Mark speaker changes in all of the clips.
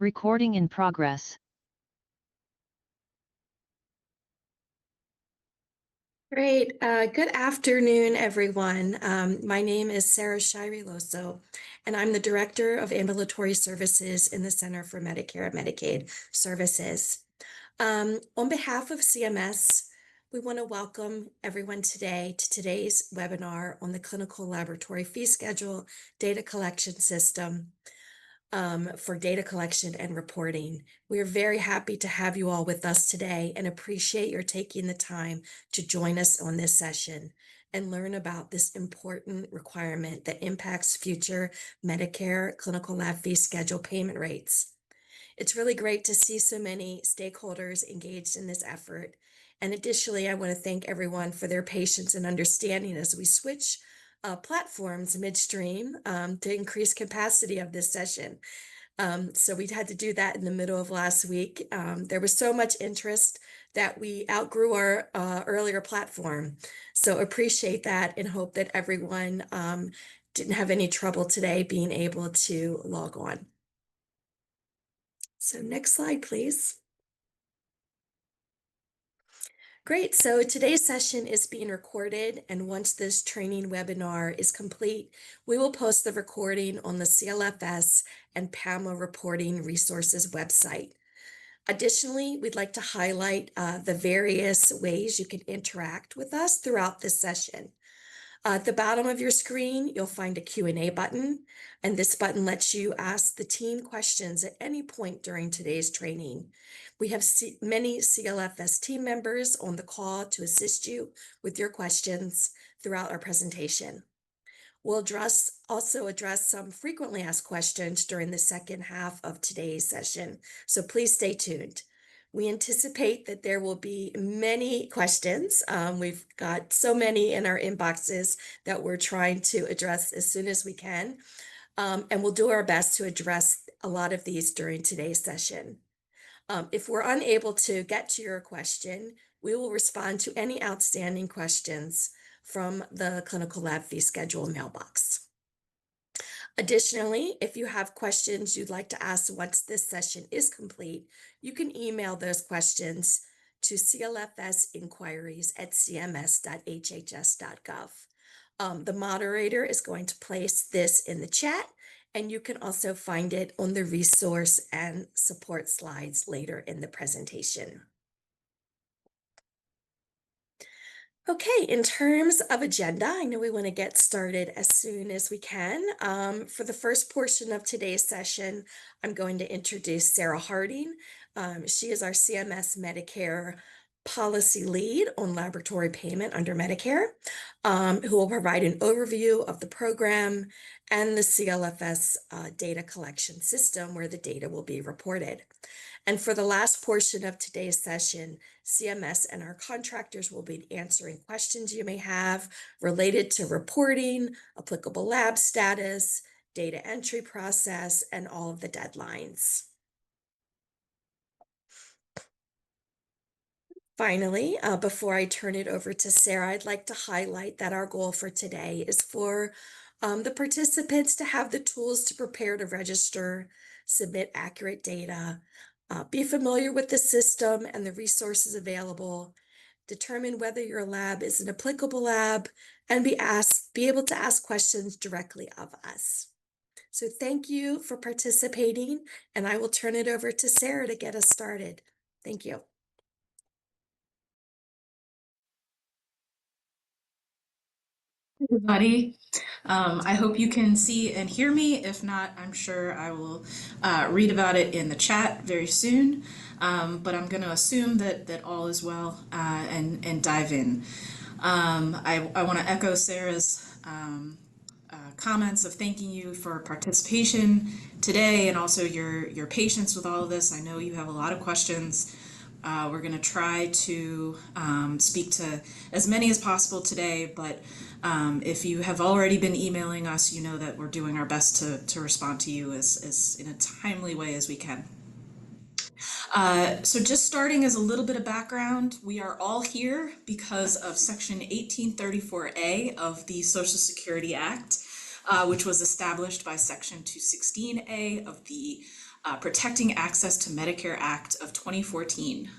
Speaker 1: Recording in progress.
Speaker 2: Great. Good afternoon, everyone. My name is Sarah Shiriloso, and I'm the Director of Ambulatory Services in the Center for Medicare and Medicaid Services. On behalf of CMS, we want to welcome everyone today to today's webinar on the Clinical Laboratory Fee Schedule Data Collection System for data collection and reporting. We are very happy to have you all with us today and appreciate your taking the time to join us on this session and learn about this important requirement that impacts future Medicare clinical lab fee schedule payment rates. It's really great to see so many stakeholders engaged in this effort. And additionally, I want to thank everyone for their patience and understanding as we switch platforms midstream to increase capacity of this session. So we had to do that in the middle of last week. There was so much interest that we outgrew our earlier platform. So appreciate that and hope that everyone didn't have any trouble today being able to log on. So next slide, please. Great, so today's session is being recorded, and once this training webinar is complete, we will post the recording on the CLFS and PAMA Reporting Resources website. Additionally, we'd like to highlight the various ways you can interact with us throughout this session. At the bottom of your screen, you'll find a Q&A button, and this button lets you ask the team questions at any point during today's training. We have many CLFS team members on the call to assist you with your questions throughout our presentation. We'll also address some frequently asked questions during the second half of today's session, so please stay tuned. We anticipate that there will be many questions. We've got so many in our inboxes that we're trying to address as soon as we can. And we'll do our best to address a lot of these during today's session. If we're unable to get to your question, we will respond to any outstanding questions from the Clinical Lab Fee Schedule mailbox. Additionally, if you have questions you'd like to ask once this session is complete, you can email those questions to clfsinquiries@cms.hhs.gov. The moderator is going to place this in the chat, and you can also find it on the resource and support slides later in the presentation. Okay, in terms of agenda, I know we want to get started as soon as we can. For the first portion of today's session, I'm going to introduce Sarah Harding. She is our CMS Medicare policy lead on laboratory payment under Medicare, who will provide an overview of the program and the CLFS data collection system where the data will be reported. And for the last portion of today's session, CMS and our contractors will be answering questions you may have related to reporting, applicable lab status, data entry process, and all of the deadlines. Finally, before I turn it over to Sarah, I'd like to highlight that our goal for today is for the participants to have the tools to prepare to register, submit accurate data, be familiar with the system and the resources available, determine whether your lab is an applicable lab, and be able to ask questions directly of us. So thank you for participating, and I will turn it over to Sarah to get us started. Thank you.
Speaker 3: Everybody. I hope you can see and hear me. If not, I'm sure I will read about it in the chat very soon. But I'm going to assume that all is well and dive in. I want to echo Sarah's comments of thanking you for participation today and also your patience with all of this. I know you have a lot of questions. We're going to try to speak to as many as possible today, but if you have already been emailing us, you know that we're doing our best to respond to you as in a timely way as we can. So just starting as a little bit of background, we are all here because of Section 1834A of the Social Security Act, which was established by Section 216A of the Protecting Access to Medicare Act of 2014.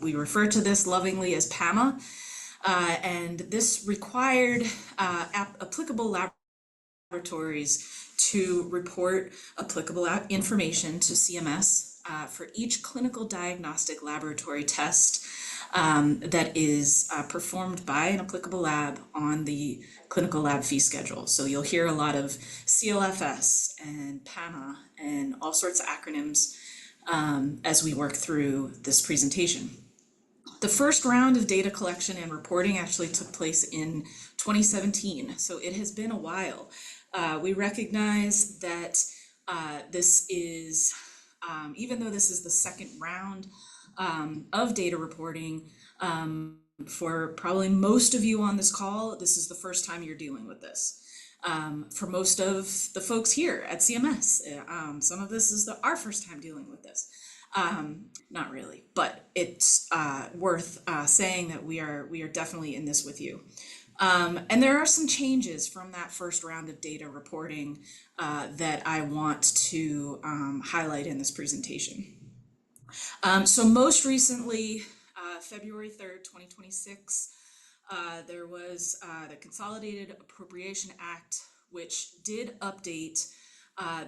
Speaker 3: We refer to this lovingly as PAMA, and this required applicable laboratories to report applicable information to CMS for each clinical diagnostic laboratory test that is performed by an applicable lab on the clinical lab fee schedule. So you'll hear a lot of CLFS and PAMA and all sorts of acronyms as we work through this presentation. The first round of data collection and reporting actually took place in 2017, so it has been a while. We recognize that this is, even though this is the second round of data reporting, for probably most of you on this call, this is the first time you're dealing with this. For most of the folks here at CMS, some of this is our first time dealing with this. Not really, but it's worth saying that we are definitely in this with you. And there are some changes from that first round of data reporting that I want to highlight in this presentation. So most recently, February 3rd, 2026, there was the Consolidated Appropriation Act, which did update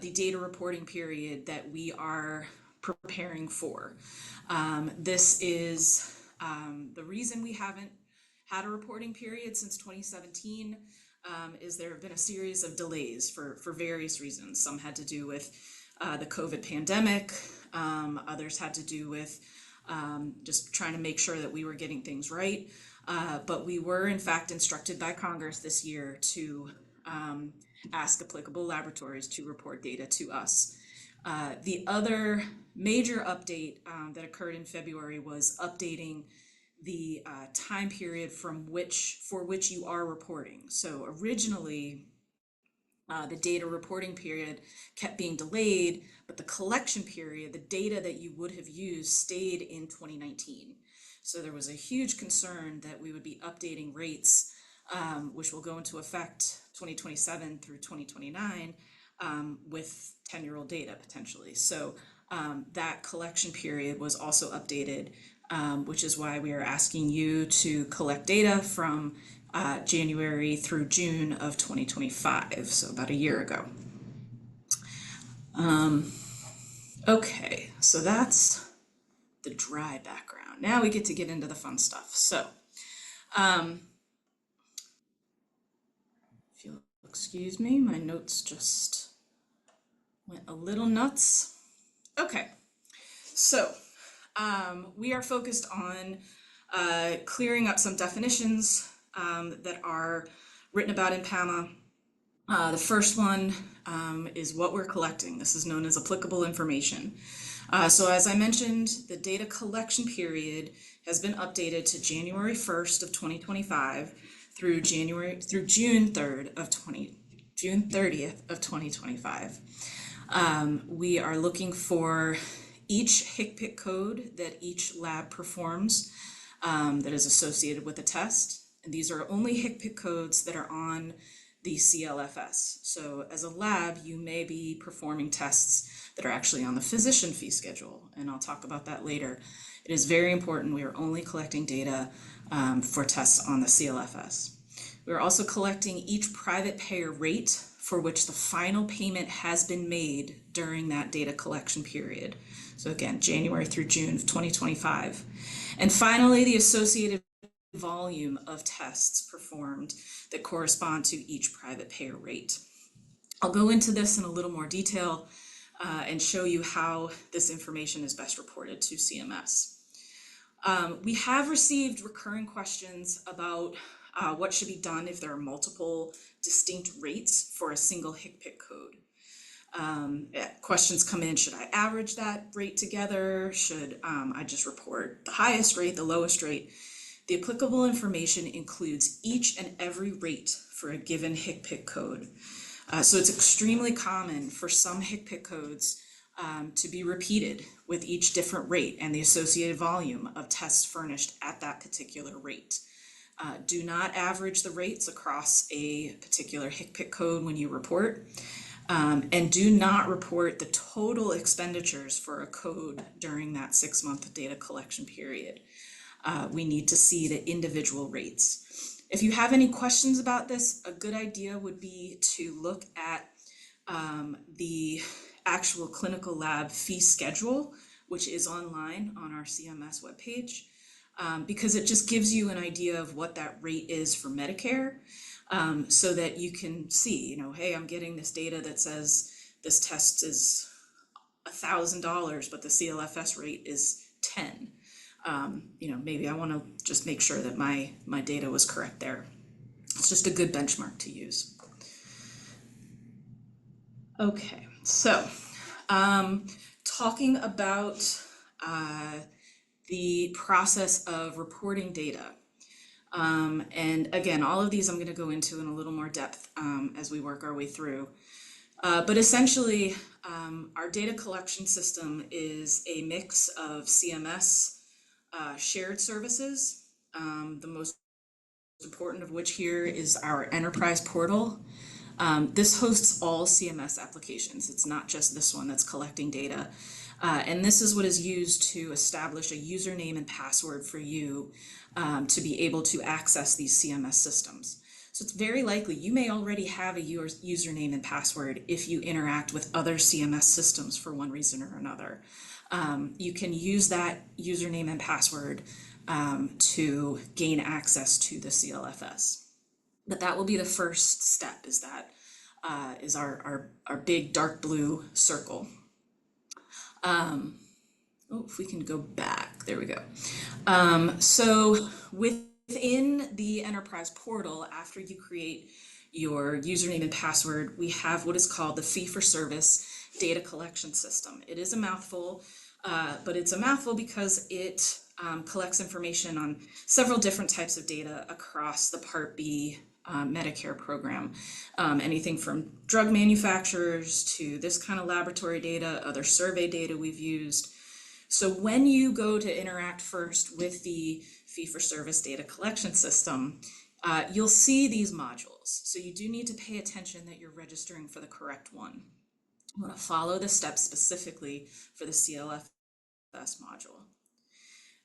Speaker 3: the data reporting period that we are preparing for. This is the reason we haven't had a reporting period since 2017 is there have been a series of delays for various reasons. Some had to do with the COVID pandemic, others had to do with just trying to make sure that we were getting things right. But we were in fact instructed by Congress this year to ask applicable laboratories to report data to us. The other major update that occurred in February was updating the time period for which you are reporting. So originally, the data reporting period kept being delayed, but the collection period, the data that you would have used, stayed in 2019. So there was a huge concern that we would be updating rates, which will go into effect 2027 through 2029 with 10-year-old data potentially. So that collection period was also updated, which is why we are asking you to collect data from January through June of 2025, so about a year ago. Okay, so that's the dry background. Now we get to get into the fun stuff. So, if you'll excuse me, my notes just went a little nuts. Okay, so we are focused on clearing up some definitions that are written about in PAMA. The first one is what we're collecting. This is known as applicable information. So as I mentioned, the data collection period has been updated to January 1st of 2025 through June 30th of 2025. We are looking for each HCPCS code that each lab performs that is associated with a test. And these are only HCPCS codes that are on the CLFS. So as a lab, you may be performing tests that are actually on the physician fee schedule, and I'll talk about that later. It is very important. We are only collecting data for tests on the CLFS. We're also collecting each private payer rate for which the final payment has been made during that data collection period. So again, January through June of 2025. And finally, the associated volume of tests performed that correspond to each private payer rate. I'll go into this in a little more detail and show you how this information is best reported to CMS. We have received recurring questions about what should be done if there are multiple distinct rates for a single HCPCS code. Questions come in, should I average that rate together? Should I just report the highest rate, the lowest rate? The applicable information includes each and every rate for a given HCPCS code. So it's extremely common for some HCPCS codes to be repeated with each different rate and the associated volume of tests furnished at that particular rate. Do not average the rates across a particular HCPCS code when you report. and do not report the total expenditures for a code during that 6-month data collection period. We need to see the individual rates. If you have any questions about this, a good idea would be to look at the actual clinical lab fee schedule, which is online on our CMS webpage, because it just gives you an idea of what that rate is for Medicare, so that you can see, you know, hey, I'm getting this data that says this test is $1,000, but the CLFS rate is 10. You know, maybe I want to just make sure that my data was correct there. It's just a good benchmark to use. Okay, so talking about the process of reporting data. And again, all of these I'm going to go into in a little more depth as we work our way through. But essentially, our data collection system is a mix of CMS shared services, the most important of which here is our enterprise portal. This hosts all CMS applications. It's not just this one that's collecting data. And this is what is used to establish a username and password for you to be able to access these CMS systems. So it's very likely you may already have a username and password if you interact with other CMS systems for one reason or another. You can use that username and password to gain access to the CLFS. But that will be the first step, is that is our big dark blue circle. Oh, if we can go back, there we go. So within the enterprise portal, after you create your username and password, we have what is called the fee-for-service data collection system. It is a mouthful, but it's a mouthful because it collects information on several different types of data across the Part B Medicare program. Anything from drug manufacturers to this kind of laboratory data, other survey data we've used. So when you go to interact first with the fee-for-service data collection system, you'll see these modules. So you do need to pay attention that you're registering for the correct one. You want to follow the steps specifically for the CLFS module.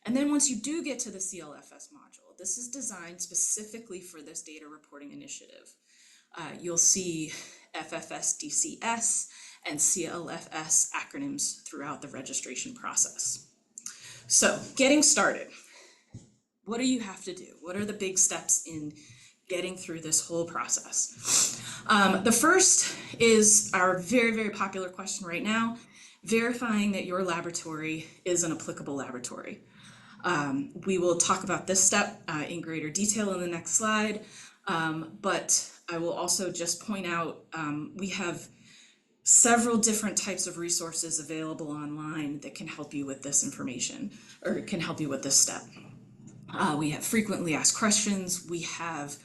Speaker 3: And then once you do get to the CLFS module, this is designed specifically for this data reporting initiative. You'll see FFS-DCS and CLFS acronyms throughout the registration process. So getting started, what do you have to do? What are the big steps in getting through this whole process? The first is our very, very popular question right now, verifying that your laboratory is an applicable laboratory. We will talk about this step in greater detail in the next slide, but I will also just point out we have several different types of resources available online that can help you with this information, or can help you with this step. We have frequently asked questions. We have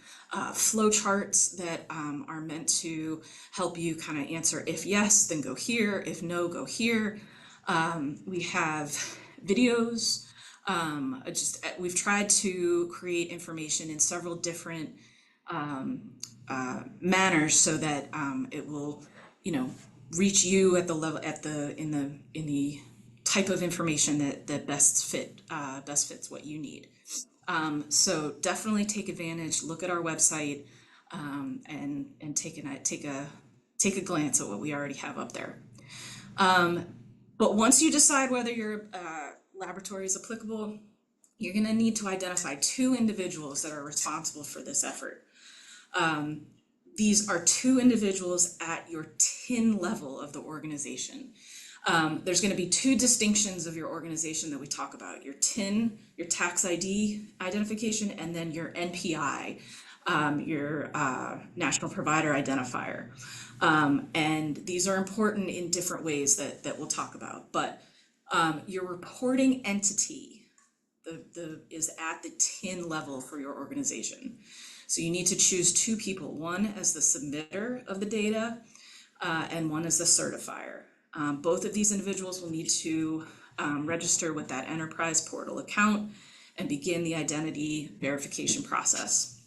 Speaker 3: flow charts that are meant to help you kind of answer, if yes, then go here, if no, go here. We have videos. We've tried to create information in several different manners so that it will, reach you at the level, in the type of information that best fits what you need. So definitely take advantage. Look at our website and take a glance at what we already have up there. But once you decide whether your laboratory is applicable, you're going to need to identify 2 individuals that are responsible for this effort. These are 2 individuals at your TIN level of the organization. There's going to be 2 distinctions of your organization that we talk about: your TIN, your tax ID identification, and then your NPI, your National Provider Identifier. And these are important in different ways that we'll talk about. But your reporting entity is at the TIN level for your organization. So you need to choose 2 people, one as the submitter of the data and one as the certifier. Both of these individuals will need to register with that enterprise portal account and begin the identity verification process.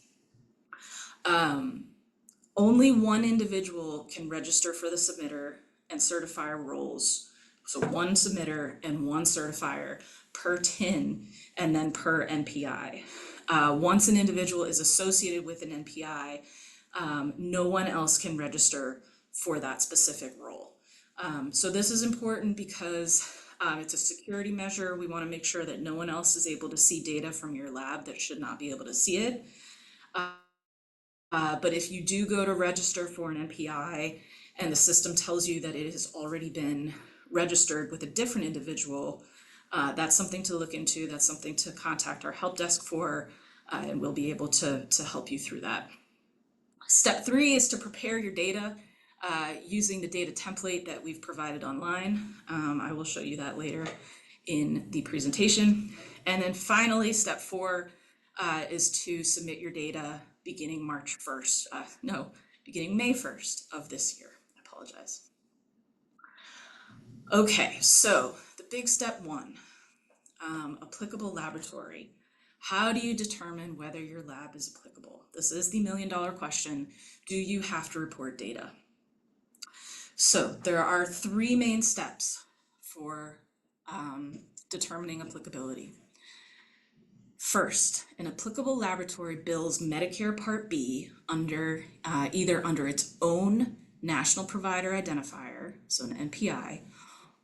Speaker 3: Only one individual can register for the submitter and certifier roles. So one submitter and one certifier per TIN and then per NPI. Once an individual is associated with an NPI, no one else can register for that specific role. So this is important because it's a security measure. We want to make sure that no one else is able to see data from your lab that should not be able to see it. But if you do go to register for an NPI and the system tells you that it has already been registered with a different individual, that's something to look into. That's something to contact our help desk for, and we'll be able to help you through that. Step 3 is to prepare your data using the data template that we've provided online. I will show you that later in the presentation. And then finally, step 4 is to submit your data beginning beginning May 1st of this year. I apologize. Okay, so the big step 1, applicable laboratory. How do you determine whether your lab is applicable? This is the million-dollar question. Do you have to report data? So there are 3 main steps for determining applicability. First, an applicable laboratory bills Medicare Part B under either under its own National Provider Identifier, so an NPI,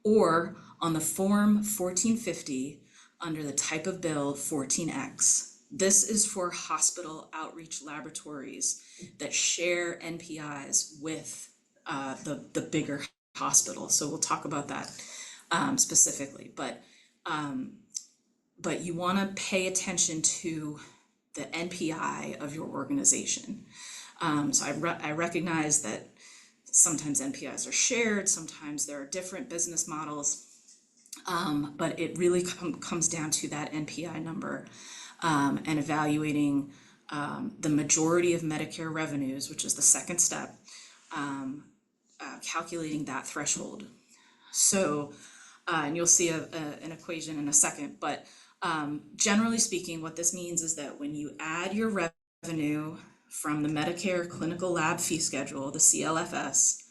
Speaker 3: or on the Form 1450 under the type of bill 14X. This is for hospital outreach laboratories that share NPIs with the bigger hospitals. So we'll talk about that specifically, but you want to pay attention to the NPI of your organization. So I recognize that sometimes NPIs are shared, sometimes there are different business models, but it really comes down to that NPI number and evaluating the majority of Medicare revenues, which is the second step, calculating that threshold. So, and you'll see an equation in a second, but generally speaking, what this means is that when you add your revenue from the Medicare Clinical Lab Fee Schedule, the CLFS,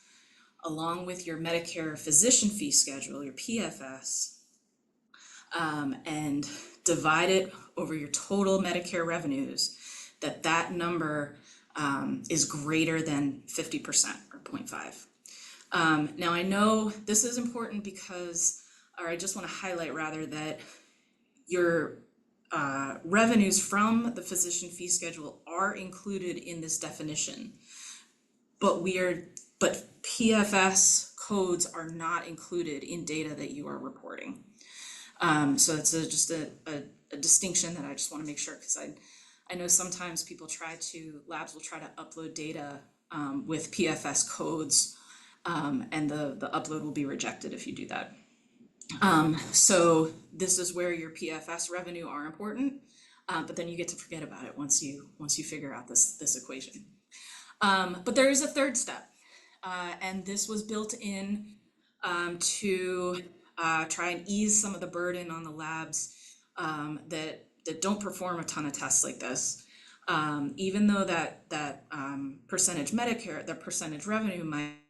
Speaker 3: along with your Medicare Physician Fee Schedule, your PFS, and divide it over your total Medicare revenues, that number is greater than 50% or 0.5. Now I know this is important because, or I just want to highlight rather that your revenues from the physician fee schedule are included in this definition, but PFS codes are not included in data that you are reporting. So that's just a distinction that I just want to make sure, because I know sometimes labs will try to upload data with PFS codes, and the upload will be rejected if you do that. So this is where your PFS revenue are important, but then you get to forget about it once you figure out this equation. But there is a third step, and this was built in to try and ease some of the burden on the labs that don't perform a ton of tests like this. Even though that percentage Medicare, the percentage revenue might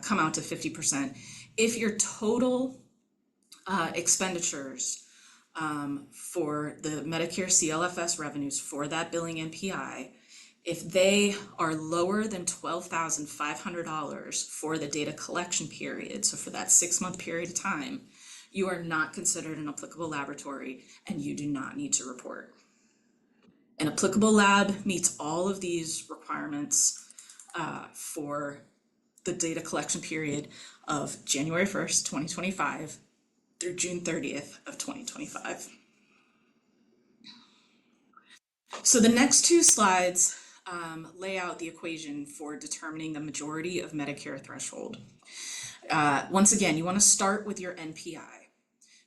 Speaker 3: come out to 50%. If your total expenditures for the Medicare CLFS revenues for that billing NPI, if they are lower than $12,500 for the data collection period, so for that 6-month period of time, you are not considered an applicable laboratory and you do not need to report. An applicable lab meets all of these requirements for the data collection period of January 1st, 2025 through June 30th of 2025. So the next 2 slides lay out the equation for determining the majority of Medicare threshold. Once again, you want to start with your NPI.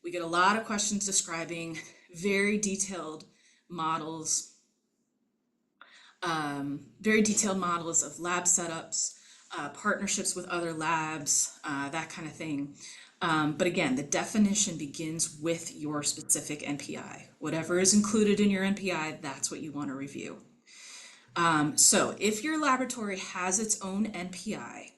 Speaker 3: We get a lot of questions describing very detailed models of lab setups, partnerships with other labs, that kind of thing. But again, the definition begins with your specific NPI. Whatever is included in your NPI, that's what you want to review. So if your laboratory has its own NPI,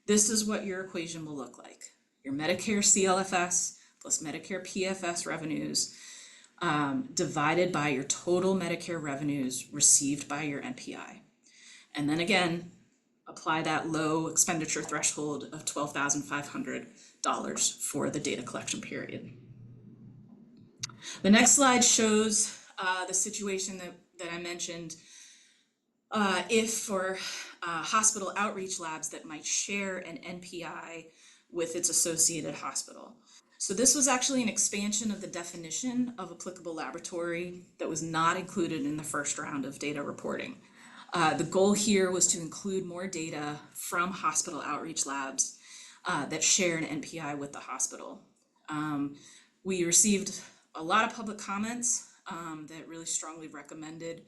Speaker 3: this is what your equation will look like. Your Medicare CLFS plus Medicare PFS revenues divided by your total Medicare revenues received by your NPI. And then again, apply that low expenditure threshold of $12,500 for the data collection period. The next slide shows the situation that I mentioned. If for hospital outreach labs that might share an NPI with its associated hospital. So this was actually an expansion of the definition of applicable laboratory that was not included in the first round of data reporting. The goal here was to include more data from hospital outreach labs that share an NPI with the hospital. We received a lot of public comments that really strongly recommended.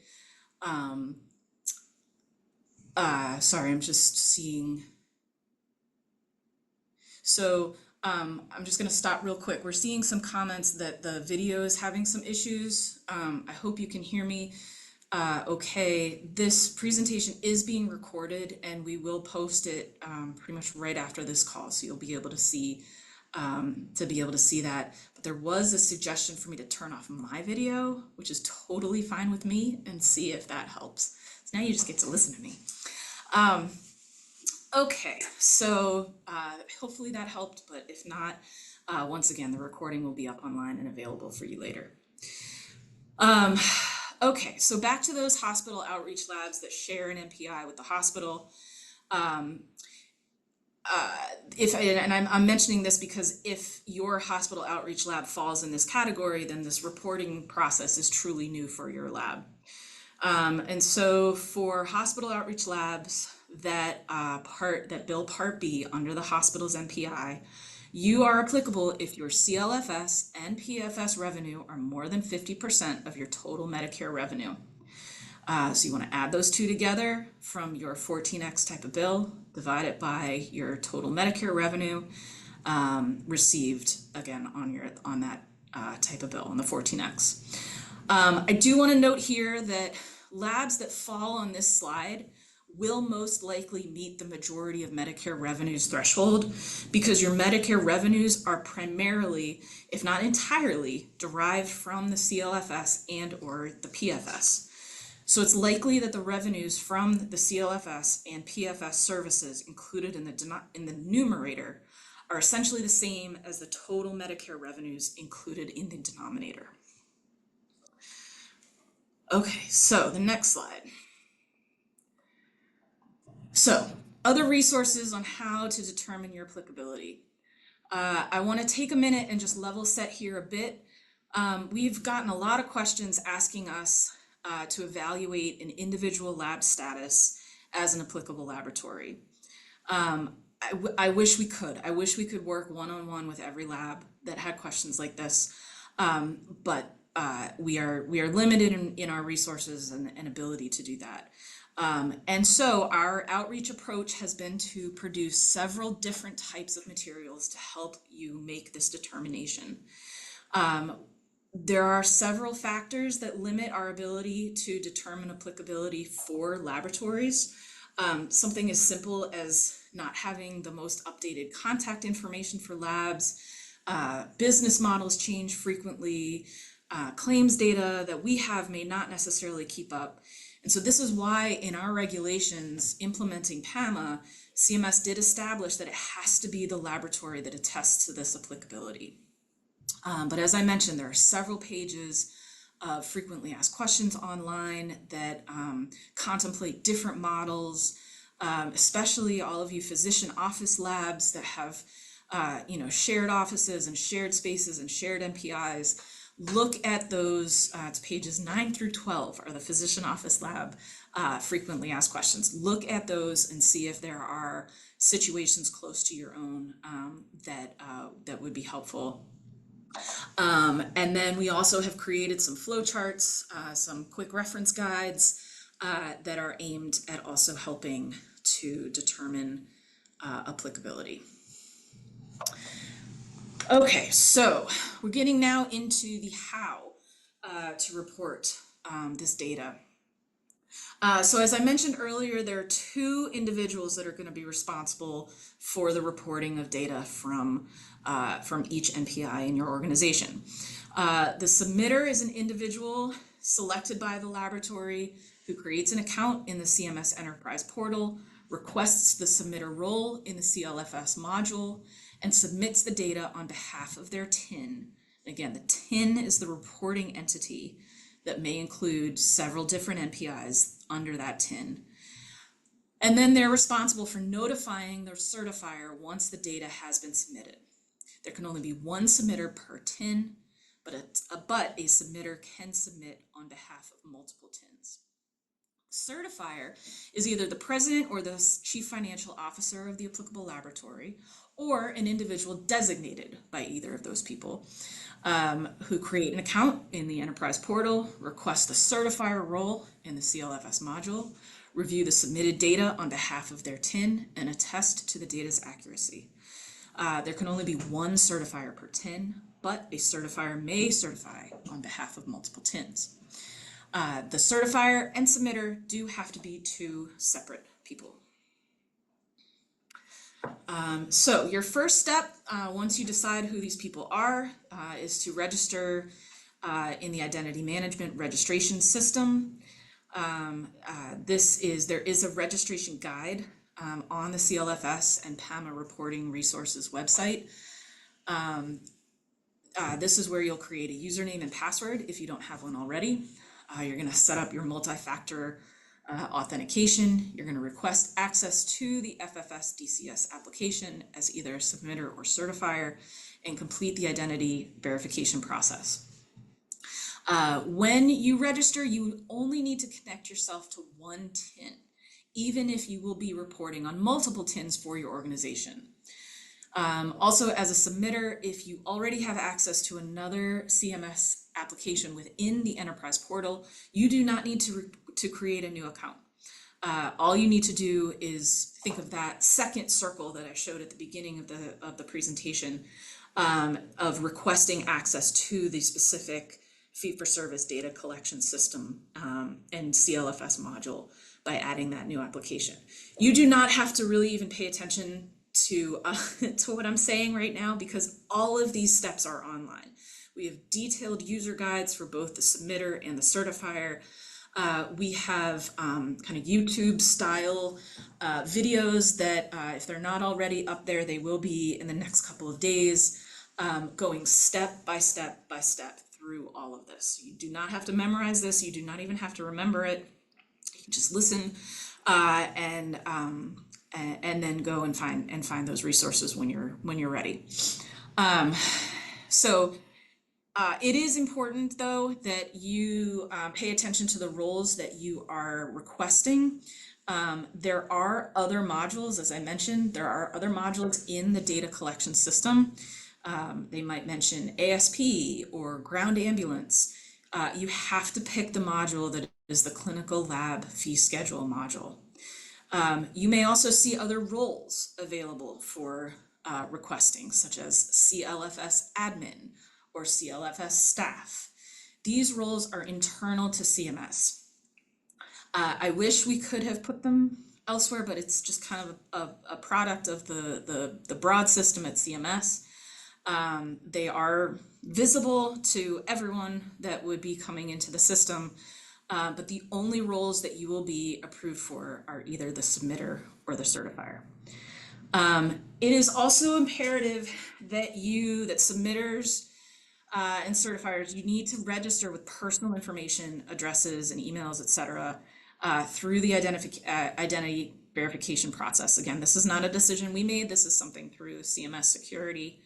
Speaker 3: Sorry, I'm just seeing. So I'm just going to stop real quick. We're seeing some comments that the video is having some issues. I hope you can hear me. Okay, this presentation is being recorded and we will post it pretty much right after this call, so you'll be able to see that. But there was a suggestion for me to turn off my video, which is totally fine with me, and see if that helps. So now you just get to listen to me. Okay, so hopefully that helped, but if not, once again, the recording will be up online and available for you later. Okay, so back to those hospital outreach labs that share an NPI with the hospital. I'm mentioning this because if your hospital outreach lab falls in this category, then this reporting process is truly new for your lab. And so for hospital outreach labs that bill Part B under the hospital's NPI, you are applicable if your CLFS and PFS revenue are more than 50% of your total Medicare revenue. So you want to add those two together from your 14X type of bill, divide it by your total Medicare revenue received, again, on that type of bill, on the 14X. I do want to note here that labs that fall on this slide will most likely meet the majority of Medicare revenues threshold, because your Medicare revenues are primarily, if not entirely, derived from the CLFS and or the PFS. So it's likely that the revenues from the CLFS and PFS services included in the numerator are essentially the same as the total Medicare revenues included in the denominator. Okay, so the next slide. So, other resources on how to determine your applicability. I want to take a minute and just level set here a bit. We've gotten a lot of questions asking us to evaluate an individual lab status as an applicable laboratory. I wish we could. I wish we could work one-on-one with every lab that had questions like this, but we are limited in our resources and ability to do that. And so our outreach approach has been to produce several different types of materials to help you make this determination. There are several factors that limit our ability to determine applicability for laboratories. Something as simple as not having the most updated contact information for labs, business models change frequently, claims data that we have may not necessarily keep up. And so this is why in our regulations implementing PAMA, CMS did establish that it has to be the laboratory that attests to this applicability. But as I mentioned, there are several pages of frequently asked questions online that contemplate different models, especially all of you physician office labs that have shared offices and shared spaces and shared NPIs. Look at those, it's pages 9 through 12 are the physician office lab frequently asked questions. Look at those and see if there are situations close to your own that would be helpful. And then we also have created some flowcharts, some quick reference guides that are aimed at also helping to determine applicability. Okay, so we're getting now into the how to report this data. So as I mentioned earlier, there are two individuals that are going to be responsible for the reporting of data from each NPI in your organization. The submitter is an individual selected by the laboratory who creates an account in the CMS Enterprise portal, requests the submitter role in the CLFS module, and submits the data on behalf of their TIN. Again, the TIN is the reporting entity that may include several different NPIs under that TIN. And then they're responsible for notifying their certifier once the data has been submitted. There can only be one submitter per TIN, but a submitter can submit on behalf of multiple TINs. Certifier is either the president or the chief financial officer of the applicable laboratory, or an individual designated by either of those people, who create an account in the enterprise portal, request the certifier role in the CLFS module, review the submitted data on behalf of their TIN, and attest to the data's accuracy. There can only be one certifier per TIN, but a certifier may certify on behalf of multiple TINs. The certifier and submitter do have to be two separate people. So your first step, once you decide who these people are, is to register in the identity management registration system. There is a registration guide on the CLFS and PAMA Reporting Resources website. This is where you'll create a username and password if you don't have one already. You're going to set up your multi-factor authentication. You're going to request access to the FFS DCS application as either a submitter or certifier and complete the identity verification process. When you register, you only need to connect yourself to one TIN, even if you will be reporting on multiple TINs for your organization. Also, as a submitter, if you already have access to another CMS application within the enterprise portal, you do not need to create a new account. All you need to do is think of that second circle that I showed at the beginning of the presentation, of requesting access to the specific fee-for-service data collection system and CLFS module by adding that new application. You do not have to really even pay attention to what I'm saying right now, because all of these steps are online. We have detailed user guides for both the submitter and the certifier. We have kind of YouTube style videos that if they're not already up there, they will be in the next couple of days, going step by step by step through all of this. You do not have to memorize this. You do not even have to remember it. You can just listen and then go and find those resources when you're ready. It is important, though, that you pay attention to the roles that you are requesting. There are other modules, as I mentioned, there are other modules in the data collection system. They might mention ASP or ground ambulance. You have to pick the module that is the clinical lab fee schedule module. You may also see other roles available for requesting, such as CLFS admin or CLFS staff. These roles are internal to CMS. I wish we could have put them elsewhere, but it's just kind of a product of the broad system at CMS. They are visible to everyone that would be coming into the system, but the only roles that you will be approved for are either the submitter or the certifier. It is also imperative that submitters and certifiers, you need to register with personal information, addresses and emails, etc., through the identity verification process. Again, this is not a decision we made. This is something through CMS security.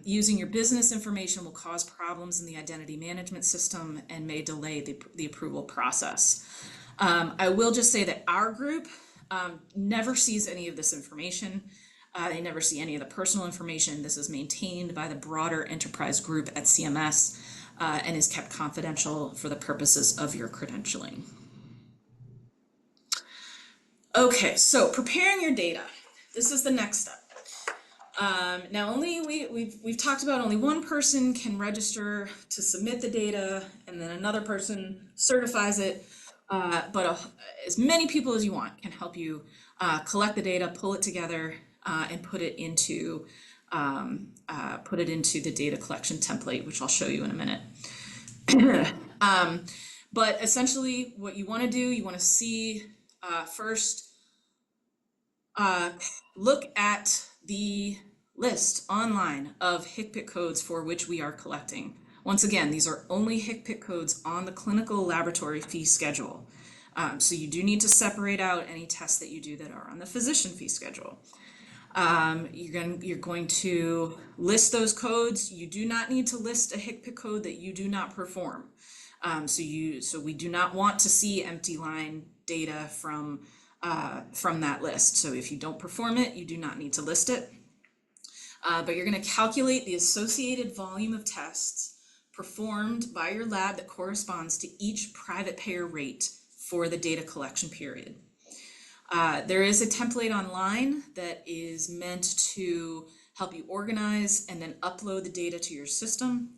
Speaker 3: Using your business information will cause problems in the identity management system and may delay the approval process. I will just say that our group never sees any of this information. They never see any of the personal information. This is maintained by the broader enterprise group at CMS and is kept confidential for the purposes of your credentialing. Okay, so preparing your data. This is the next step. Now we've talked about only one person can register to submit the data, and then another person certifies it. as many people as you want can help you collect the data, pull it together, and put it into the data collection template, which I'll show you in a minute. But essentially what you want to do, you want to see first, look at the list online of HCPCS codes for which we are collecting. Once again, these are only HCPCS codes on the clinical laboratory fee schedule. So you do need to separate out any tests that you do that are on the physician fee schedule. You're going to list those codes. You do not need to list a HCPCS code that you do not perform. So we do not want to see empty line data from that list. So if you don't perform it, you do not need to list it. But you're going to calculate the associated volume of tests performed by your lab that corresponds to each private payer rate for the data collection period. There is a template online that is meant to help you organize and then upload the data to your system.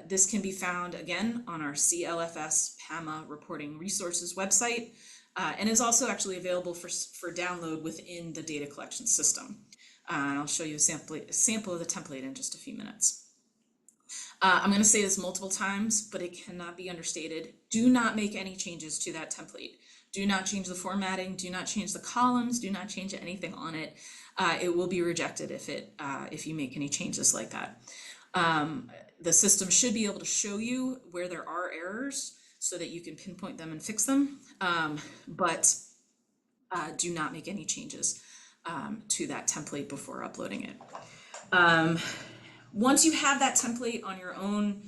Speaker 3: This can be found again on our CLFS PAMA Reporting Resources website, and is also actually available for download within the data collection system. I'll show you a sample of the template in just a few minutes. I'm going to say this multiple times, but it cannot be understated. Do not make any changes to that template. Do not change the formatting, do not change the columns, do not change anything on it. It will be rejected if you make any changes like that. The system should be able to show you where there are errors so that you can pinpoint them and fix them, but do not make any changes to that template before uploading it. Once you have that template on your own,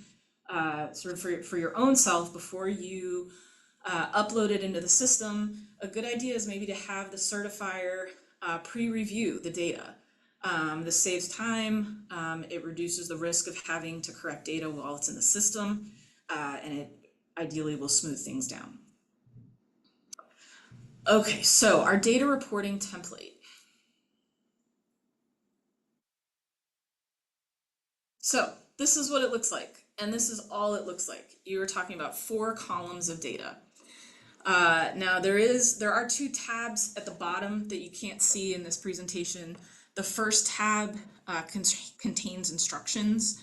Speaker 3: sort of for your own self, before you upload it into the system, a good idea is maybe to have the certifier pre-review the data. This saves time, it reduces the risk of having to correct data while it's in the system, and it ideally will smooth things down. Okay, so our data reporting template. So this is what it looks like, and this is all it looks like. You were talking about 4 columns of data. Now there are 2 tabs at the bottom that you can't see in this presentation. The first tab contains instructions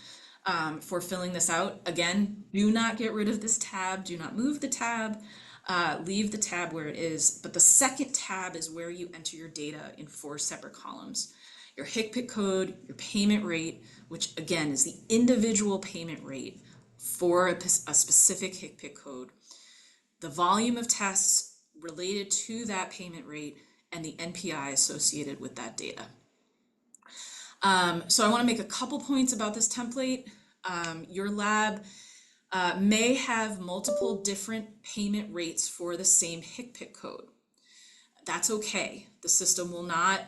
Speaker 3: for filling this out. Again, do not get rid of this tab, do not move the tab, leave the tab where it is. But the second tab is where you enter your data in 4 separate columns. Your HCPCS code, your payment rate, which again is the individual payment rate for a specific HCPCS code, the volume of tests related to that payment rate, and the NPI associated with that data. So I want to make a couple points about this template. Your lab may have multiple different payment rates for the same HCPCS code. That's okay. The system will not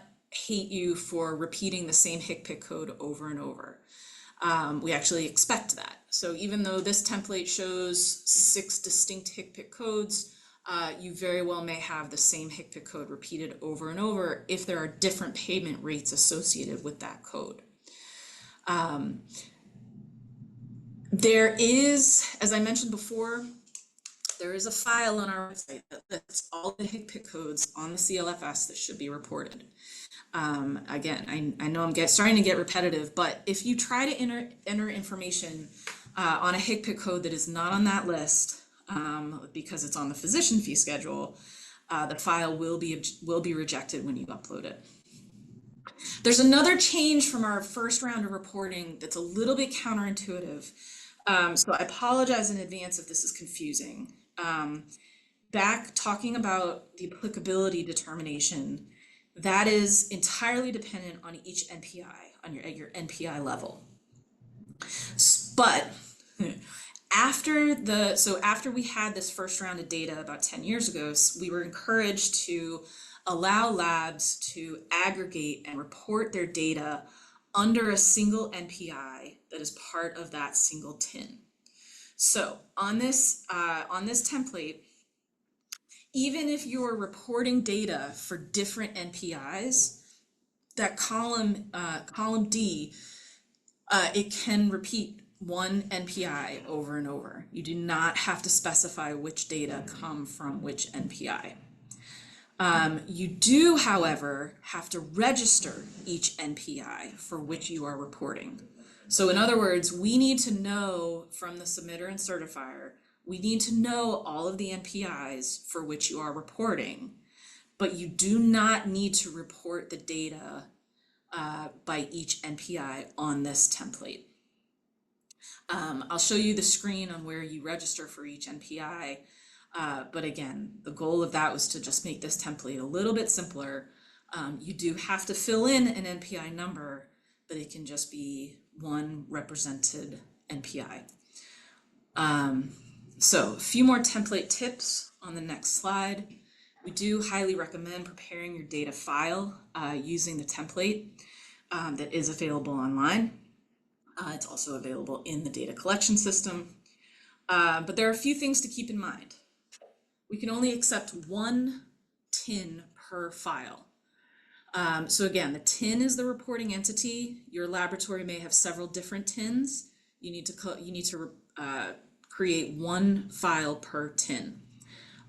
Speaker 3: hate you for repeating the same HCPCS code over and over. We actually expect that. So even though this template shows 6 distinct HCPCS codes, you very well may have the same HCPCS code repeated over and over if there are different payment rates associated with that code. There is, as I mentioned before, there is a file on our website that lists all the HCPCS codes on the CLFS that should be reported. Again, I know I'm starting to get repetitive, but if you try to enter information on a HCPCS code that is not on that list, because it's on the physician fee schedule, the file will be rejected when you upload it. There's another change from our first round of reporting that's a little bit counterintuitive. So I apologize in advance if this is confusing. Back talking about the applicability determination, that is entirely dependent on each NPI, at your NPI level. But after we had this first round of data about 10 years ago, we were encouraged to allow labs to aggregate and report their data under a single NPI that is part of that single TIN. So on this template, even if you're reporting data for different NPIs, that column D, it can repeat one NPI over and over. You do not have to specify which data come from which NPI. You do, however, have to register each NPI for which you are reporting. So in other words, we need to know from the submitter and certifier, we need to know all of the NPIs for which you are reporting, but you do not need to report the data by each NPI on this template. I'll show you the screen on where you register for each NPI. But again, the goal of that was to just make this template a little bit simpler. You do have to fill in an NPI number, but it can just be one represented NPI. So a few more template tips on the next slide. We do highly recommend preparing your data file using the template that is available online. It's also available in the data collection system. But there are a few things to keep in mind. We can only accept one TIN per file. So again, the TIN is the reporting entity. Your laboratory may have several different TINs. You need to create one file per TIN.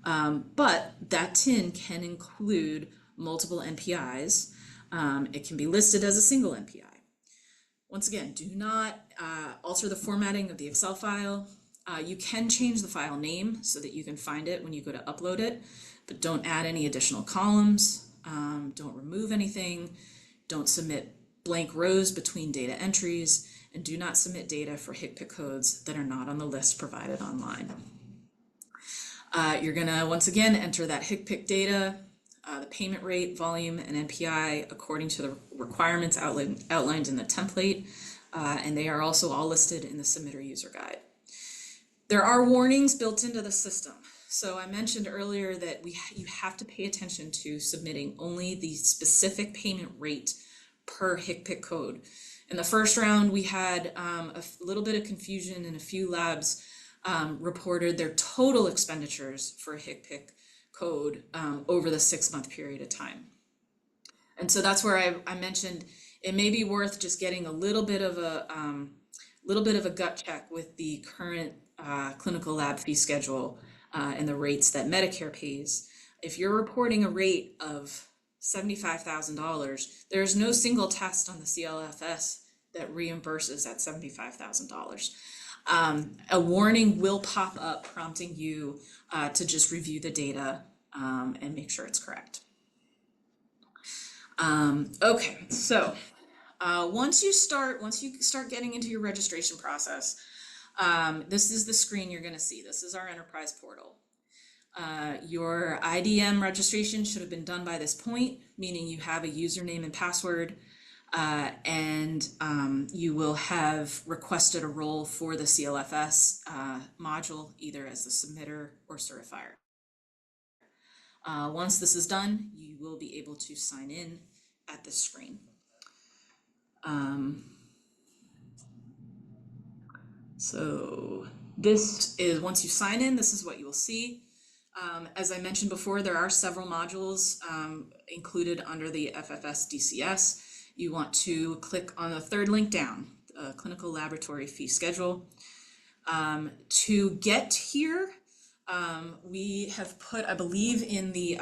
Speaker 3: But that TIN can include multiple NPIs. It can be listed as a single NPI. Once again, do not alter the formatting of the Excel file. You can change the file name so that you can find it when you go to upload it, but don't add any additional columns, don't remove anything, don't submit blank rows between data entries, and do not submit data for HCPCS codes that are not on the list provided online. You're gonna, once again, enter that HCPCS data, the payment rate, volume, and NPI according to the requirements outlined in the template, and they are also all listed in the submitter user guide. There are warnings built into the system. So I mentioned earlier that you have to pay attention to submitting only the specific payment rate per HCPCS code. In the first round, we had a little bit of confusion, and a few labs reported their total expenditures for a HCPCS code over the 6-month period of time. And so that's where I mentioned it may be worth just getting a little bit of a gut check with the current clinical lab fee schedule and the rates that Medicare pays. If you're reporting a rate of $75,000, there's no single test on the CLFS that reimburses that $75,000. A warning will pop up prompting you to just review the data and make sure it's correct. Okay, so once you start getting into your registration process, this is the screen you're going to see. This is our enterprise portal. Your IDM registration should have been done by this point, meaning you have a username and password, and you will have requested a role for the CLFS module, either as the submitter or certifier. Once this is done, you will be able to sign in at this screen. So this is, once you sign in, this is what you will see. As I mentioned before, there are several modules included under the FFS DCS. You want to click on the third link down, clinical laboratory fee schedule. To get here, we have put, I believe, in the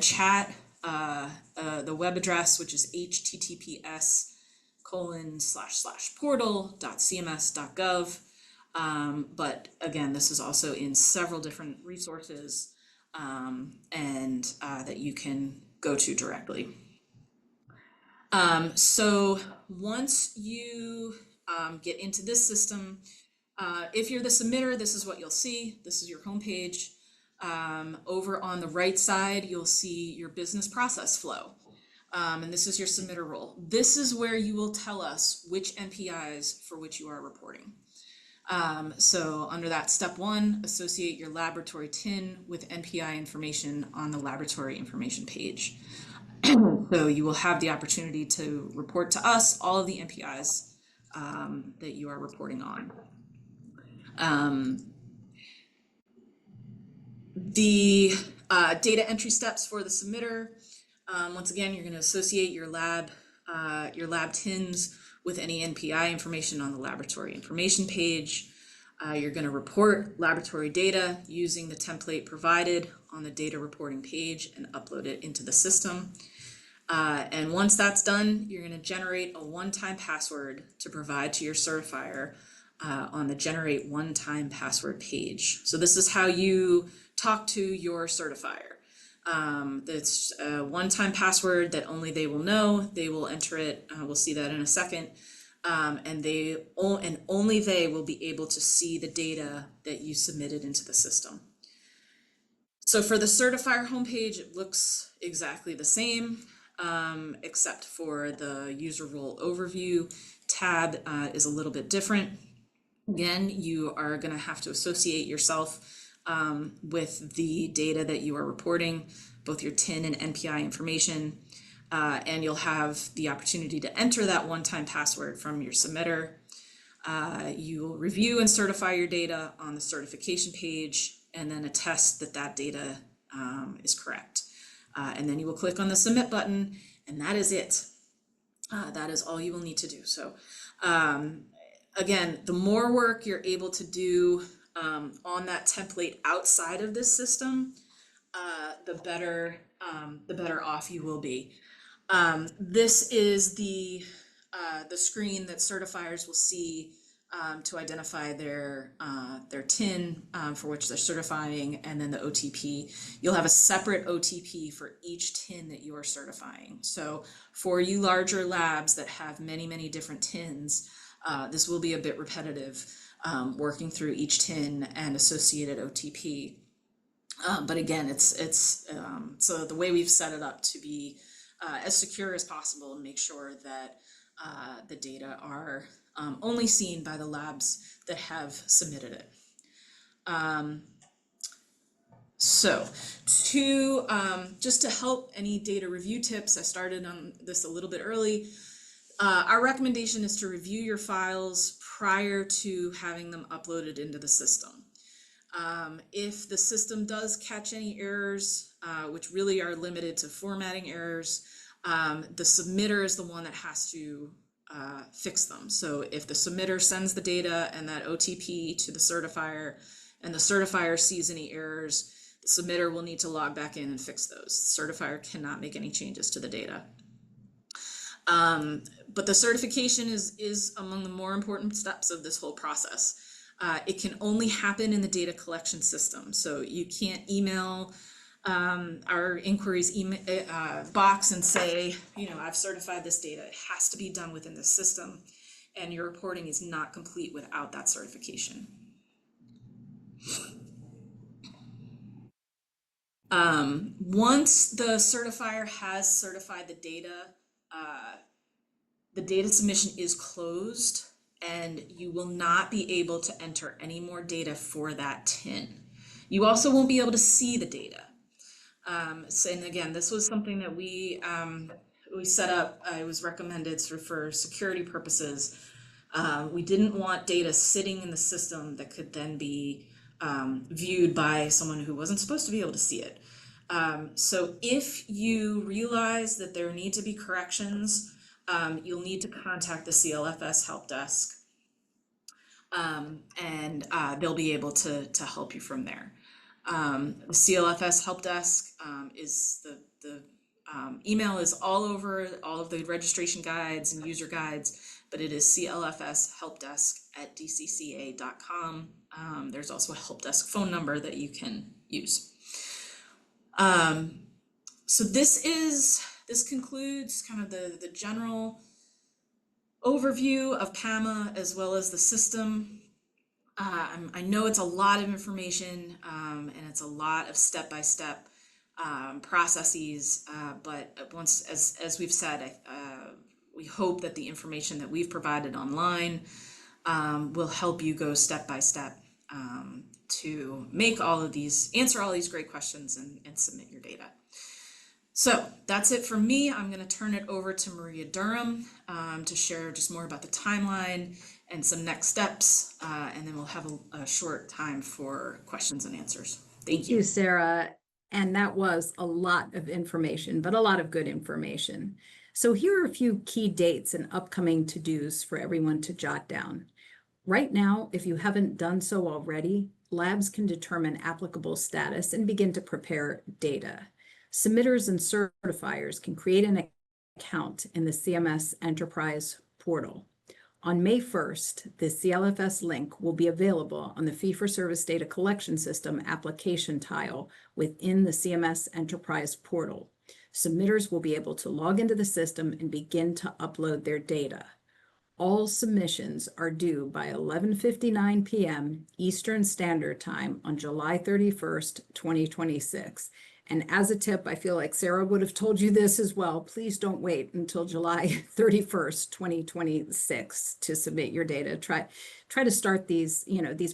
Speaker 3: chat the web address, which is https://portal.cms.gov. But again, this is also in several different resources and that you can go to directly. So once you get into this system, if you're the submitter, this is what you'll see. This is your homepage. Over on the right side, you'll see your business process flow. And this is your submitter role. This is where you will tell us which NPIs for which you are reporting. So under that, step 1, associate your laboratory TIN with NPI information on the laboratory information page. So you will have the opportunity to report to us all of the NPIs that you are reporting on. The data entry steps for the submitter. Once again, you're going to associate your lab TINs with any NPI information on the laboratory information page. You're going to report laboratory data using the template provided on the data reporting page and upload it into the system. And once that's done, you're going to generate a one-time password to provide to your certifier on the generate one-time password page. So this is how you talk to your certifier. That's a one-time password that only they will know. They will enter it. We'll see that in a second. And only they will be able to see the data that you submitted into the system. So for the certifier homepage, it looks exactly the same, except for the user role overview tab is a little bit different. Again, you are going to have to associate yourself with the data that you are reporting, both your TIN and NPI information, and you'll have the opportunity to enter that one-time password from your submitter. You'll review and certify your data on the certification page, and then attest that that data is correct. And then you will click on the submit button, and that is it. That is all you will need to do. So again, the more work you're able to do on that template outside of this system, the better off you will be. This is the screen that certifiers will see to identify their TIN for which they're certifying, and then the OTP. You'll have a separate OTP for each TIN that you are certifying. So for you larger labs that have many, many different TINs, this will be a bit repetitive, working through each TIN and associated OTP. But again, it's so the way we've set it up to be as secure as possible and make sure that the data are only seen by the labs that have submitted it. So to just to help any data review tips, I started on this a little bit early. Our recommendation is to review your files prior to having them uploaded into the system. If the system does catch any errors, which really are limited to formatting errors, the submitter is the one that has to fix them. So if the submitter sends the data and that OTP to the certifier, and the certifier sees any errors, the submitter will need to log back in and fix those. The certifier cannot make any changes to the data. But the certification is among the more important steps of this whole process. It can only happen in the data collection system. So you can't email our inquiries box and say, you know, I've certified this data. It has to be done within the system, and your reporting is not complete without that certification. Once the certifier has certified the data submission is closed, and you will not be able to enter any more data for that TIN. You also won't be able to see the data. So, and again, this was something that we set up. It was recommended sort of for security purposes. We didn't want data sitting in the system that could then be viewed by someone who wasn't supposed to be able to see it. So if you realize that there need to be corrections, you'll need to contact the CLFS help desk, and they'll be able to help you from there. The CLFS help desk is the email is all over all of the registration guides and user guides, but it is clfshelpdesk@dcca.com. There's also a help desk phone number that you can use. So this concludes kind of the general overview of PAMA as well as the system. I know it's a lot of information, and it's a lot of step-by-step processes, but once, as we've said, we hope that the information that we've provided online will help you go step by step to make answer all these great questions and submit your data. So that's it for me. I'm going to turn it over to Maria Durham to share just more about the timeline and some next steps, and then we'll have a short time for questions and answers. Thank you.
Speaker 1: Thank you, Sarah. And that was a lot of information, but a lot of good information. So here are a few key dates and upcoming to-dos for everyone to jot down. Right now, if you haven't done so already, labs can determine applicable status and begin to prepare data. Submitters and certifiers can create an account in the CMS Enterprise portal. On May 1st, the CLFS link will be available on the Fee-for-Service Data Collection System application tile within the CMS Enterprise portal. Submitters will be able to log into the system and begin to upload their data. All submissions are due by 11:59 p.m. Eastern Standard Time on July 31st, 2026. And as a tip, I feel like Sarah would have told you this as well. Please don't wait until July 31st, 2026 to submit your data. Try to start these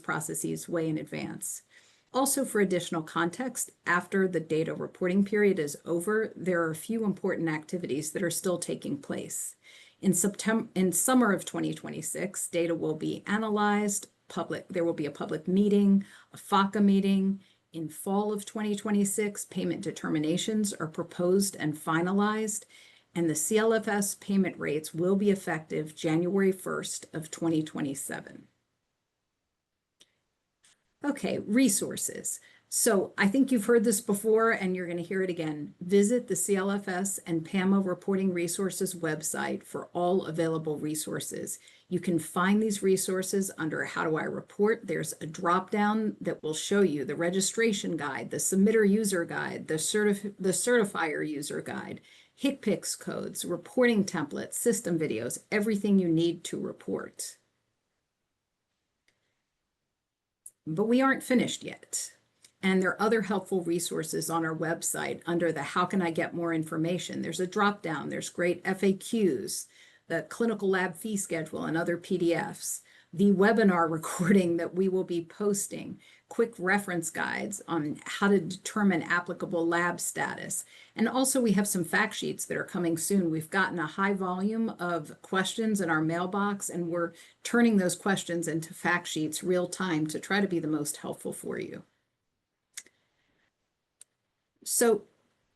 Speaker 1: processes way in advance. Also, for additional context, after the data reporting period is over, there are a few important activities that are still taking place. In summer of 2026, data will be analyzed, there will be a public meeting, a FACA meeting. In fall of 2026, payment determinations are proposed and finalized, and the CLFS payment rates will be effective January 1st of 2027. Okay, resources. So I think you've heard this before and you're going to hear it again. Visit the CLFS and PAMA Reporting Resources website for all available resources. You can find these resources under How Do I Report? There's a drop-down that will show you the registration guide, the submitter user guide, the certifier user guide, HCPCS codes, reporting templates, system videos, everything you need to report. But we aren't finished yet. And there are other helpful resources on our website under the How Can I Get More Information? There's a drop down, there's great FAQs, the clinical lab fee schedule and other PDFs, the webinar recording that we will be posting, quick reference guides on how to determine applicable lab status. And also we have some fact sheets that are coming soon. We've gotten a high volume of questions in our mailbox and we're turning those questions into fact sheets real time to try to be the most helpful for you. So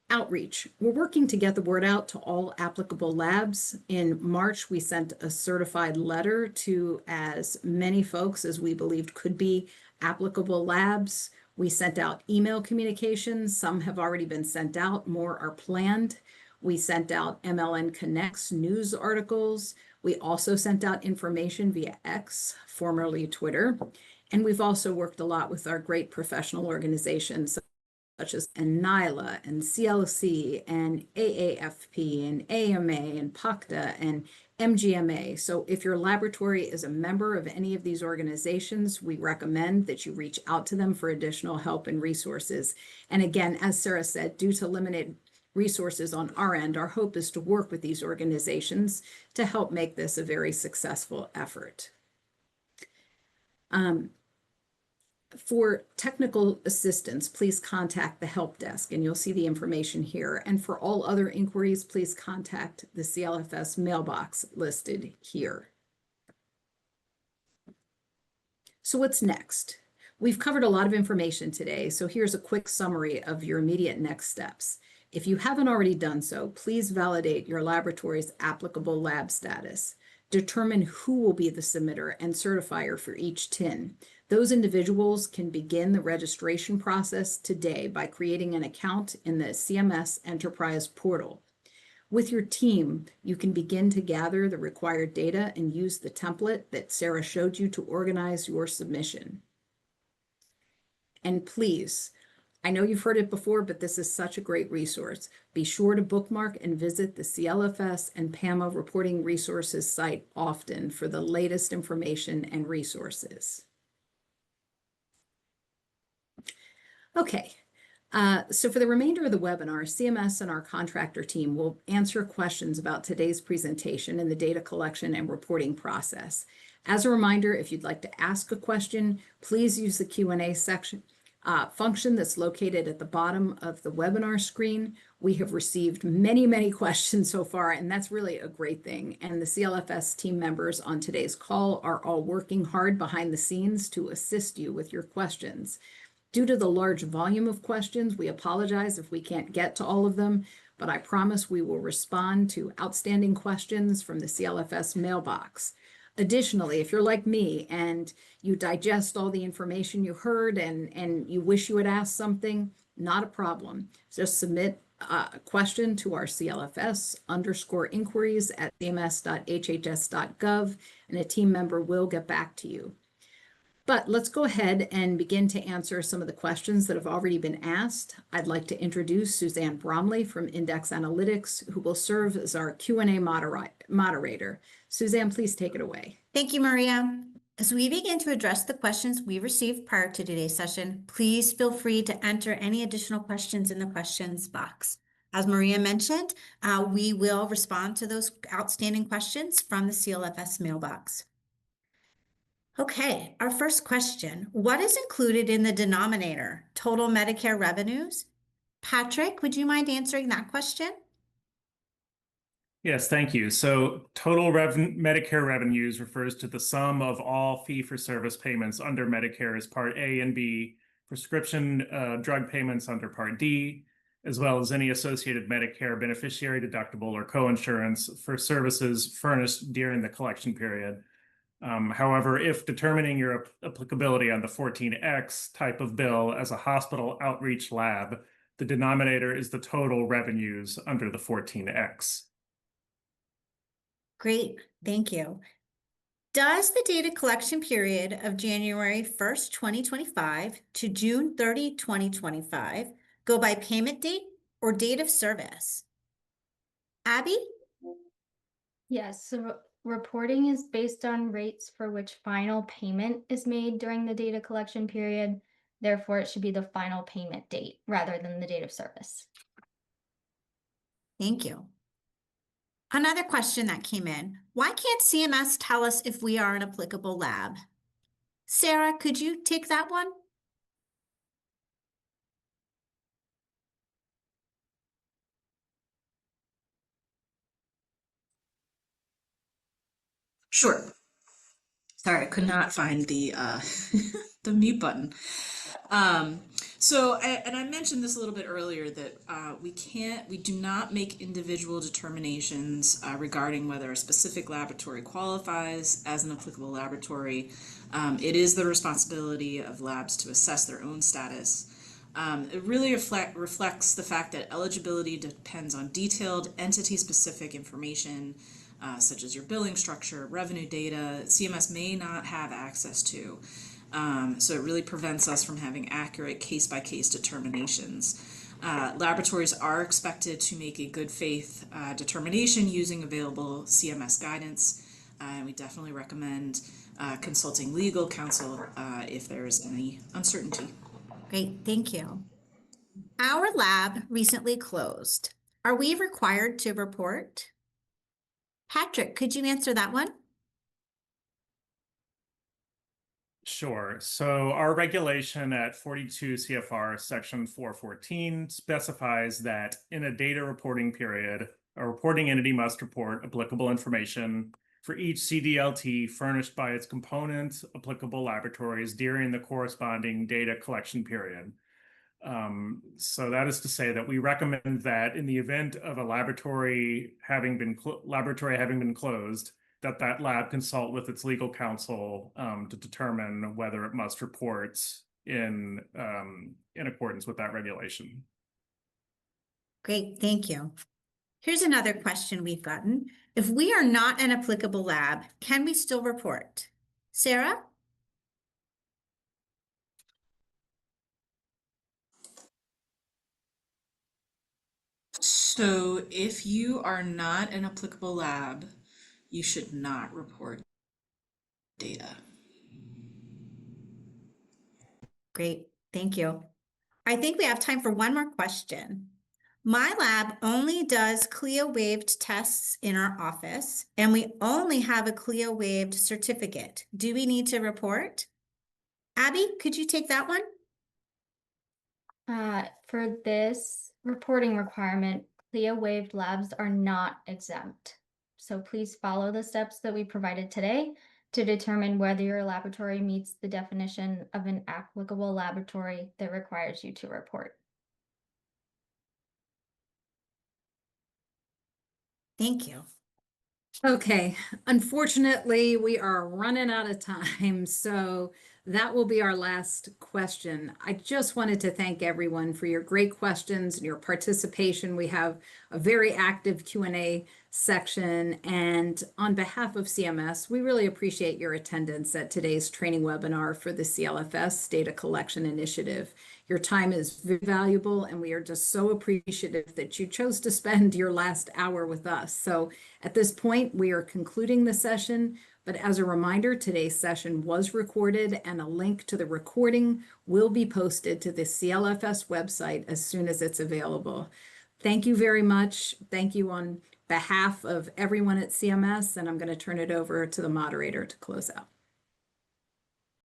Speaker 1: outreach, we're working to get the word out to all applicable labs. In March, we sent a certified letter to as many folks as we believed could be applicable labs. We sent out email communications. Some have already been sent out, more are planned. We sent out MLN Connects news articles. We also sent out information via X, formerly Twitter. And we've also worked a lot with our great professional organizations such as NILA and CLC and AAFP and AMA and PACTA and MGMA. So if your laboratory is a member of any of these organizations, we recommend that you reach out to them for additional help and resources. And again, as Sarah said, due to limited resources on our end, our hope is to work with these organizations to help make this a very successful effort. For technical assistance, please contact the help desk and you'll see the information here. And for all other inquiries, please contact the CLFS mailbox listed here. So what's next? We've covered a lot of information today, so here's a quick summary of your immediate next steps. If you haven't already done so, please validate your laboratory's applicable lab status. Determine who will be the submitter and certifier for each TIN. Those individuals can begin the registration process today by creating an account in the CMS Enterprise portal. With your team, you can begin to gather the required data and use the template that Sarah showed you to organize your submission. And please, I know you've heard it before, but this is such a great resource. Be sure to bookmark and visit the CLFS and PAMA Reporting Resources site often for the latest information and resources. Okay, so for the remainder of the webinar, CMS and our contractor team will answer questions about today's presentation and the data collection and reporting process. As a reminder, if you'd like to ask a question, please use the Q&A section function that's located at the bottom of the webinar screen. We have received many questions so far, and that's really a great thing. And the CLFS team members on today's call are all working hard behind the scenes to assist you with your questions. Due to the large volume of questions, we apologize if we can't get to all of them, but I promise we will respond to outstanding questions from the CLFS mailbox. Additionally, if you're like me and you digest all the information you heard and you wish you had asked something, not a problem. Just submit a question to our CLFS_inquiries@cms.hhs.gov, and a team member will get back to you. But let's go ahead and begin to answer some of the questions that have already been asked. I'd like to introduce Suzanne Bromley from Index Analytics, who will serve as our Q&A moderator. Suzanne, please take it away.
Speaker 4: Thank you, Maria. As we begin to address the questions we received prior to today's session, please feel free to enter any additional questions in the questions box. As Maria mentioned, we will respond to those outstanding questions from the CLFS mailbox. Okay, our first question. What is included in the denominator? Total Medicare revenues? Patrick, would you mind answering that question?
Speaker 5: Yes, thank you. So total Medicare revenues refers to the sum of all fee-for-service payments under Medicare's Part A and B, prescription drug payments under Part D, as well as any associated Medicare beneficiary deductible or coinsurance for services furnished during the collection period. However, if determining your applicability on the 14X type of bill as a hospital outreach lab, the denominator is the total revenues under the 14X.
Speaker 4: Great, thank you. Does the data collection period of January 1st, 2025 to June 30, 2025 go by payment date or date of service? Abby?
Speaker 6: Yes, so reporting is based on rates for which final payment is made during the data collection period. Therefore, it should be the final payment date rather than the date of service.
Speaker 4: Thank you. Another question that came in, why can't CMS tell us if we are an applicable lab? Sarah, could you take that one?
Speaker 3: Sure. Sorry, I could not find the the mute button. And I mentioned this a little bit earlier that we do not make individual determinations regarding whether a specific laboratory qualifies as an applicable laboratory. It is the responsibility of labs to assess their own status. It really reflects the fact that eligibility depends on detailed entity-specific information, such as your billing structure, revenue data, CMS may not have access to. So it really prevents us from having accurate case-by-case determinations. Laboratories are expected to make a good faith determination using available CMS guidance, and we definitely recommend consulting legal counsel if there is any uncertainty.
Speaker 4: Great, thank you. Our lab recently closed. Are we required to report? Patrick, could you answer that one?
Speaker 5: Sure. So our regulation at 42 CFR section 414 specifies that in a data reporting period, a reporting entity must report applicable information for each CDLT furnished by its component applicable laboratories during the corresponding data collection period. So that is to say that we recommend that in the event of a laboratory having been closed, that lab consult with its legal counsel to determine whether it must report in accordance with that regulation.
Speaker 4: Great, thank you. Here's another question we've gotten. If we are not an applicable lab, can we still report? Sarah?
Speaker 3: So if you are not an applicable lab, you should not report data.
Speaker 4: Great, thank you. I think we have time for one more question. My lab only does CLIA waived tests in our office, and we only have a CLIA waived certificate. Do we need to report? Abby, could you take that one?
Speaker 6: For this reporting requirement, CLIA waived labs are not exempt. So please follow the steps that we provided today to determine whether your laboratory meets the definition of an applicable laboratory that requires you to report.
Speaker 4: Thank you.
Speaker 1: Okay, unfortunately, we are running out of time, so that will be our last question. I just wanted to thank everyone for your great questions and your participation. We have a very active Q&A section, and on behalf of CMS, we really appreciate your attendance at today's training webinar for the CLFS Data Collection Initiative. Your time is very valuable, and we are just so appreciative that you chose to spend your last hour with us. So at this point, we are concluding the session, but as a reminder, today's session was recorded and a link to the recording will be posted to the CLFS website as soon as it's available. Thank you very much. Thank you on behalf of everyone at CMS, and I'm going to turn it over to the moderator to close out.